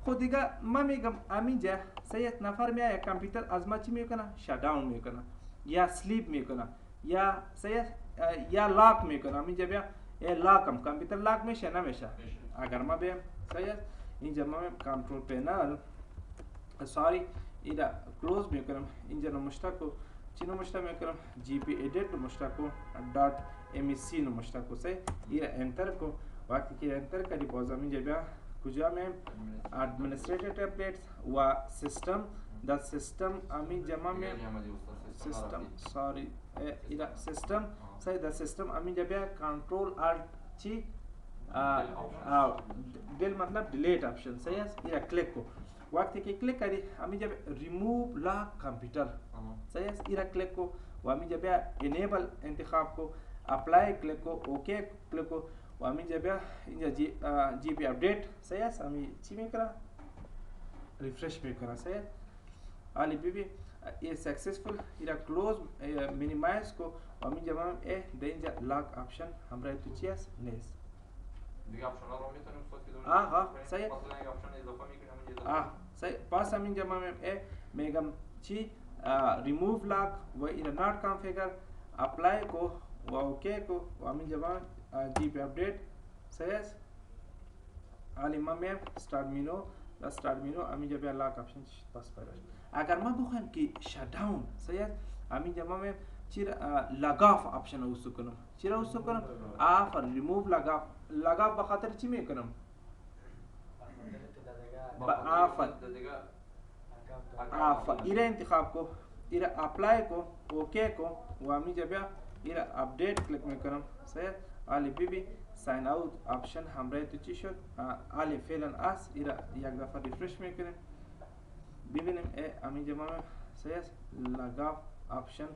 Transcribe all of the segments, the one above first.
خود دیگه ما میگم همینجا سه نفر میاد کامپیوتر از ما چی میکنه شات داون میکنه یا سلیپ میکنه یا سه یا لاک میکنه همینجا بیا لاکم کامپیوتر لاک میشه نمیشه اگر ما بیم سه اینجا ما کنترل پنل ساری اینا کلوز میکنم اینجا نمشته کو چی نمشته میکنم جی پی ادیت نمشته کو دات ام سی نمشته کو سه اینا انتر کو وقتی که انتر کردی باز اینجا بیا کجا میم ادمنستریتور ٹیمپلیٹس و سیستم دا سیستم امی جمع میں سیستم سوری ایدا سیستم صحیح دا سیستم امی جب کنٹرول الٹ چی ڈیل مطلب ڈیلیٹ آپشن صحیح ہے ایدا کلک کو وقتی کہ کلک کری امی جب ریموو لاک کمپیوٹر صحیح ہے ایدا کلک کو و امی جب انیبل انتخاب کو اپلائی کلک کو اوکے کلک کو و همین جبیا اینجا جی پی اپدیت صحیح است همین چی میکنه ریفرش میکنه صحیح علی بی بی یہ سکسسفل ایرا کلوز مینیمایز کو و همین جبا اه ده اینجا لاک آپشن همراه تو چی است نیست دیگه آپشن ها رو میتونیم استفاده کنیم آها صحیح مثلا اگه آپشن اضافه میکنیم همین صحیح پس همین جبا اه میگم چی ریموو لاک و ایرا نات کانفیگر اپلای کو و اوکی کو و همین جبا جی پی اپڈیٹ صحیح ہے عالم میں اسٹارٹ مینو دا اسٹارٹ مینو امی جب لاک آپشن پاس پیدا اگر ما بخوایم که شات داون صحیح امی جب میں چیر لاگاف آپشن اوسو کنم چیر اوسو کنم آف ریموو لاگاف بخاطر چی میکنم آف ایره انتخاب کو ایره اپلائی کو اوکے کو و امی جب ایره اپڈیٹ کلک میکنم صحیح علی بی بی ساین اوت آپشن همراه تو چی شد علی فعلا است ایرا یک دفعه ریفرش میکنیم ببینیم همینجا ما صحیح لاگ آپشن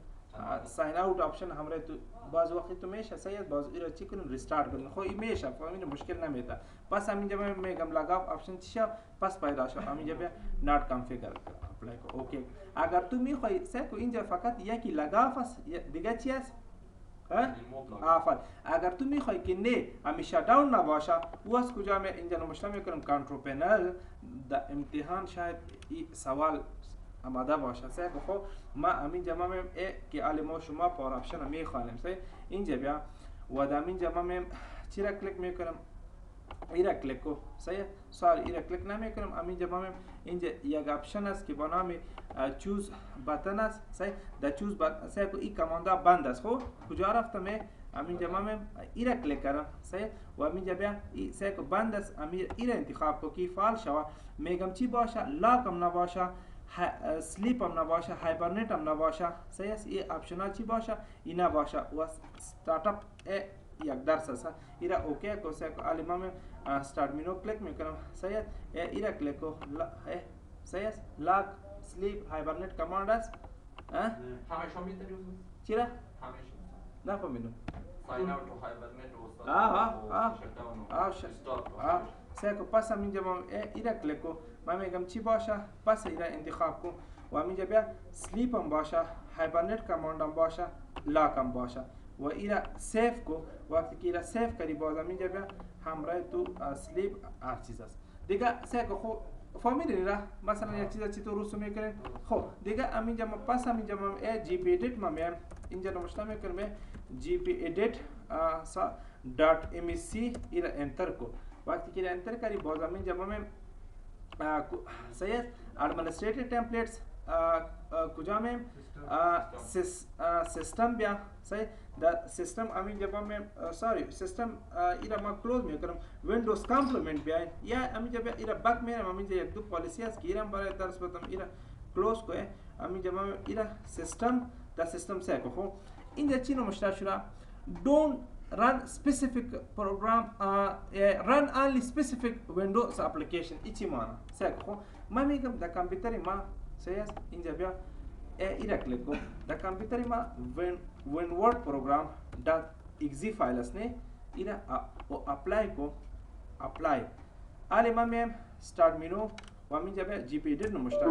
ساین اوت آپشن همراه تو باز وقتی تو میشه صحیح باز ایرا چی کنیم ریستارت کنیم خب این میشه فهمیدین مشکل نمیده پس همینجا ما میگم لاگ آپشن چی شد پس پیدا شد همینجا بیا نات کانفیگر اپلای کو اوکی اگر تو میخوای صحیح کو اینجا فقط یکی لاگ است دیگه چی است آفر اگر تو میخوای که نه همیشه داون نباشه او از کجا می اینجا نمشته میکنم کنترل پنل در امتحان شاید این سوال آماده باشه سه خب ما همین جمع میم که علم شما پاور آپشن میخوانیم سه اینجا بیا و در همین جمع میم چی را کلیک میکنم ایرا کلیک کو صحیح سوال ایرا کلیک نمیکنم همین جمع میم اینجا یک آپشن است که با نام چوز بطن است صحیح در چوز بطن صحیح کو این کماندا بند است خب کجا رفتم همین جمع میم ایرا کلیک کردم صحیح و همین جا بیا صحیح کو بند است ایرا انتخاب کو کی فعال شود میگم چی باشه لاک هم نباشه سلیپ هم نباشه هایبرنیت هم نباشه صحیح است این آپشن ها چی باشه این نباشه و استارت اپ یک درس است ایرا اوکی کو صحیح کو علم میم استارت مینو کلیک میکنم صحیح ایرا کلیک کو صحیح است لاک سلیپ هایبرنیت کماند است همیشه میتونیم چرا همیشه نفهمیدم ساین اوت و هایبرنیت صحیح کو پس همینجا ما ایرا کلیک کو من میگم چی باشه پس ایرا انتخاب کو و همینجا بیا سلیپ هم باشه هایبرنیت کماند هم باشه لاک هم باشه و ایرا سیف کو وقتی که ایرا سیف کردی باز همینجا بیا همراه تو سلیپ هر چیز است دیگه صحیح کو خب فهمیدین را مثلا یک چیز چطور رسوم میکنین خب دیگه همینجا ما پس همینجا ما جی پی ادیت ما میام اینجا نمشته میکنم جی پی ادیت دات ام سی ایرا انتر کو وقتی که انتر کردی باز همینجا ما صحیح ادمنستریٹر ٹیمپلیٹس کجا میں سیستم بیا صحیح دا سیستم همین جبا میں سوری سیستم ایرا ما کلوز می کنم ویندوز کامپلیمنٹ بیا یا همین جبا ایرا بک میرم همین جا یک دو پالیسی است که ایرا برای درس بدم ایرا کلوز کو همین جبا ایرا سیستم دا سیستم سه کو خب اینجا چی نمشته شده don't run specific program run only specific Windows application ایچی مانا سه کو ما میگم دا کامپیوتر ما صحیح اینجا بیا ایرا کلیک کو دا کامپیوتر ما when word program .exe فایل است نه ایرا اپلای کو اپلای آلی ما میم start menu و همین جا بیا جی پی ایدیت نمشته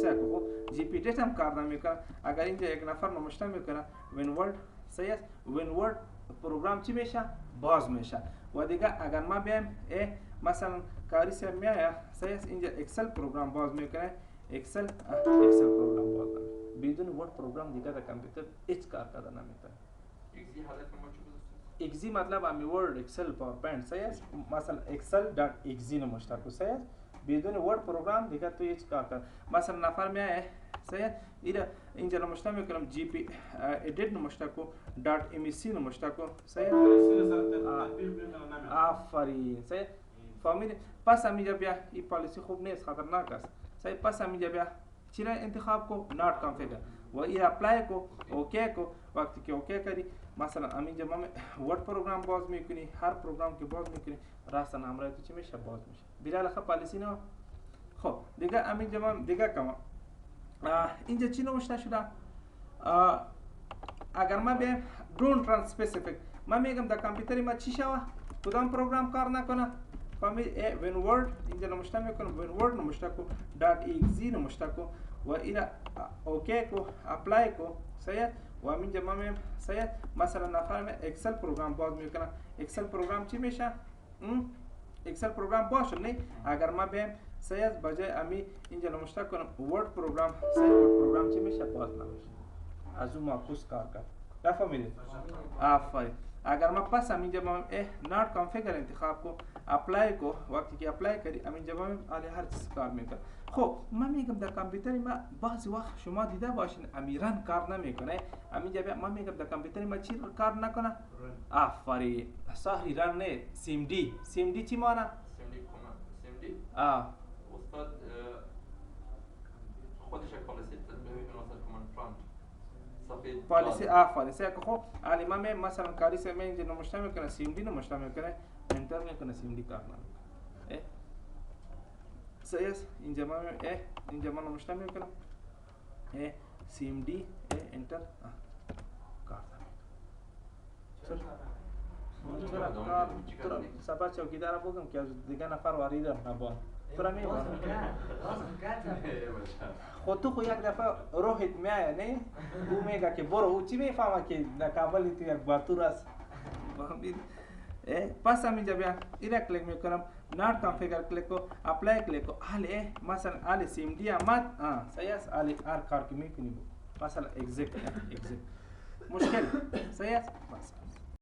سه کو جی پی ایدیت هم کار نمیکنه اگر اینجا یک نفر نمشته میکنه when word صحیح when word پروگرام چی میشه باز میشه و دیگه اگر ما بیایم مثلا کاری سے میایا سایس اینجا اکسل پروگرام باز میکنه اکسل پروگرام باز کنه بدون ورد پروگرام دیگه در کامپیوتر هیچ کار کردن نمیتونه ایکسی حالت ما چی گذاشتیم؟ ایگزی مطلب امی ورد اکسل پاورپوینت سایس مثلا excel.exe نمشته کو سایس بدون ورد پروگرام دیگه تو هیچ کار کن مثلا نفر میایه سایس اینجا نمشته میکنم GPedite نمشته کو .mec نمشته کو سایس آفرین سایس فهمیدی پس همینجا بیا این پالیسی خوب نیست خطرناک است سایس پس همینجا بیا چرا انتخاب کو not configure و این اپلای کو اوکی کو وقتی که اوکی کردی مثلا همینجا ما ورد پروگرام باز میکنی هر پروگرام که باز میکنی راستن همراه تو چی میشه باز میشه بیرال خب پالیسی نه خب دیگه همینجا ما دیگه کما اینجا چی نوشته شده اگر ما به don't run specific ما میگم در کامپیوتری ما چی شوه کدام پروگرام کار نکنه فهمید when word اینجا نمشته میکنم when word نمشته کو .exe نمشته کو و اینا اوکی کو اپلای کو صحیح و همینجا ما میم صحیح مثلا نفر میں اکسل پروگرام باز میکنم اکسل پروگرام چی میشه اکسل پروگرام باشه نه اگر ما بیم صحیح بجای امی اینجا نمشته کنم ورد پروگرام صحیح ورد پروگرام چی میشه باز نمیشه از اون معکوس کار کرد فهمیدید آفرین اگر ما پس همینجا ما not configure انتخاب کو اپلای کو وقتی که اپلای کردی همینجا ما علی هر چیز کار میکنه خب من میگم در کامپیوتر ما بعضی وقت شما دیده باشین امیران کار نمیکنه همینجا ما میگم در کامپیوتر ما چی کار نکنه آفرین صحیح رن نه سیم دی چی معنی سیم دی استاد خودش پالیسی ببینید مثلا کاماند پرامپت پالیسی آفرین سه خب علی ما مثلا کاری سے میں اینجا نمشته میکنه سیم دی نمشته میکنه انتر میکنه سیم دی کار نمیکنه سیاس اینجا ما نمشته میکنم سیم دی انتر کار نمیکنه سبا چوکیدار بگم که دیگه نفر واریدم نبان تو میبان خود تو یک دفعه روحت میایه نه او میگه که برو او چی میفهمه که در کابل تو یک باتور است پس همینجا بیا اینا کلیک میکنم not configure کلیک کو اپلای کلیک کو حالی مثلا حالی سیم دی آمد صحیح است حالی هر کار که میکنی مثلا exit مشکل صحیح است بس